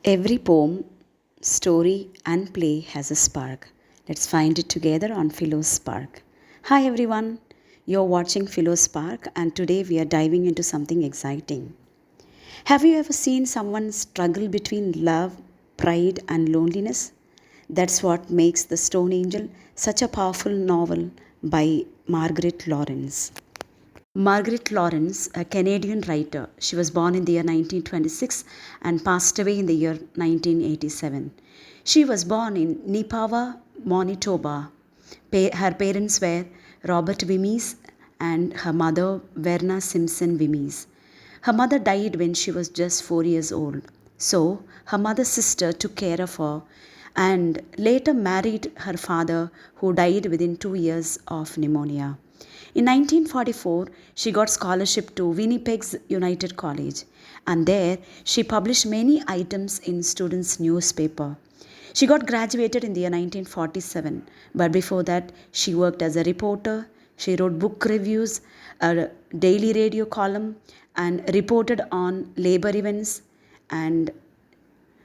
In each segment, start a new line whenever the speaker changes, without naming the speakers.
Every poem, story, and play has a spark. Let's find it together on Philo's Spark. Hi everyone, you're watching Philo's Spark, and today we are diving into something exciting. Have you ever seen someone struggle between love, pride, and loneliness? That's what makes The Stone Angel such a powerful novel by Margaret Laurence. Margaret Laurence, a Canadian writer, she was born in the year 1926 and passed away in the year 1987. She was born in Neepawa, Manitoba. Her parents were Robert Wimmies and her mother Verna Simpson Wimmies. Her mother died when she was just 4 years old. So, her mother's sister took care of her and later married her father, who died within 2 years of pneumonia. In 1944, she got scholarship to Winnipeg's United College, and there she published many items in students' newspaper. She got graduated in the year 1947, but before that, she worked as a reporter. She wrote book reviews, a daily radio column, and reported on labor events. And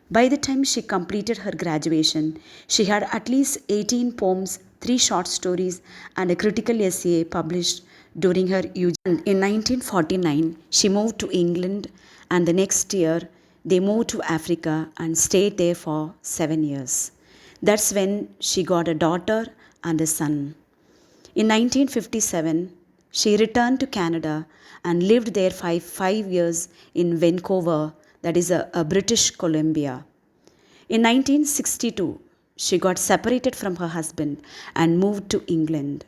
by the time she completed her graduation, she had at least 18 poems, 3 short stories, and a critical essay published during her UGC. In 1949, she moved to England, and the next year, they moved to Africa and stayed there for 7 years. That's when she got a daughter and a son. In 1957, she returned to Canada and lived there for 5 years in Vancouver, that is a British Columbia. In 1962, she got separated from her husband and moved to England.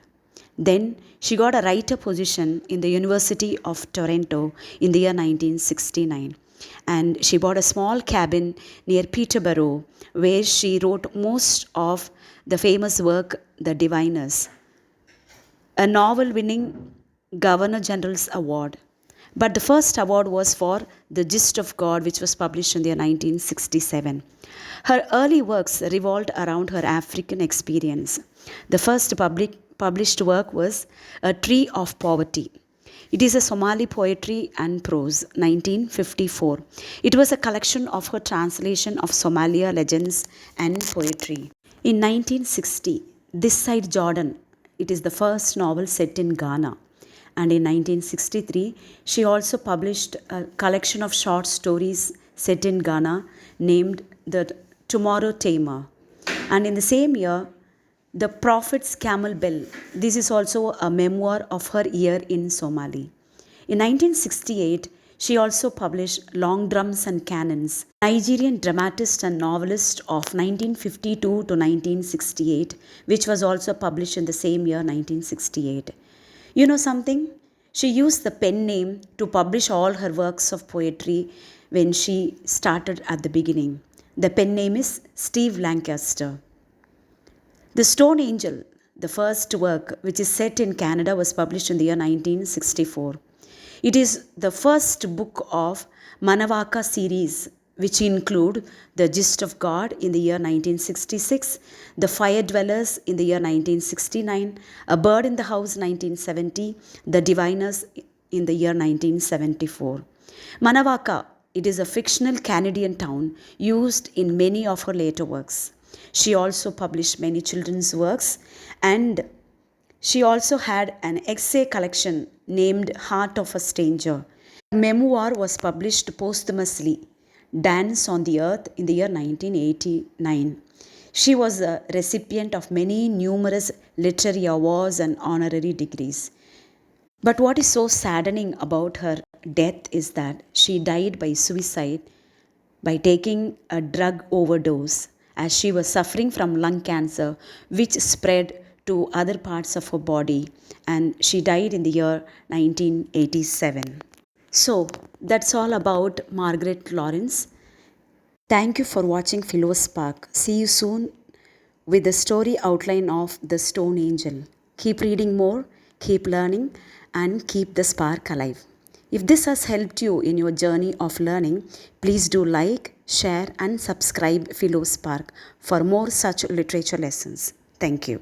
Then she got a writer position in the University of Toronto in the year 1969. And she bought a small cabin near Peterborough where she wrote most of the famous work, The Diviners, a novel winning Governor General's Award. But the first award was for The Gist of God, which was published in the year 1967. Her early works revolved around her African experience. The first published work was A Tree of Poverty. It is a Somali poetry and prose, 1954. It was a collection of her translation of Somalia legends and poetry. In 1960, This Side Jordan, it is the first novel set in Ghana. And in 1963, she also published a collection of short stories set in Ghana named The Tomorrow Tamer. And in the same year, The Prophet's Camel Bell. This is also a memoir of her year in Somali. In 1968, she also published Long Drums and Cannons, Nigerian dramatist and novelist of 1952 to 1968, which was also published in the same year, 1968. You know something? She used the pen name to publish all her works of poetry when she started at the beginning. The pen name is Steve Lancaster. The Stone Angel, the first work which is set in Canada, was published in the year 1964. It is the first book of Manawaka series, which include The Gist of God in the year 1966, The Fire Dwellers in the year 1969, A Bird in the House 1970, The Diviners in the year 1974. Manawaka, it is a fictional Canadian town used in many of her later works. She also published many children's works, and she also had an essay collection named Heart of a Stranger. Her memoir was published posthumously, Dance on the Earth, in the year 1989. She was a recipient of many numerous literary awards and honorary degrees. But what is so saddening about her death is that she died by suicide by taking a drug overdose, as she was suffering from lung cancer, which spread to other parts of her body, and she died in the year 1987. So, that's all about Margaret Laurence. Thank you for watching Philo's Spark. See you soon with the story outline of The Stone Angel. Keep reading more, keep learning, and keep the spark alive. If this has helped you in your journey of learning, please do like, share, and subscribe Philo's Spark for more such literature lessons. Thank you.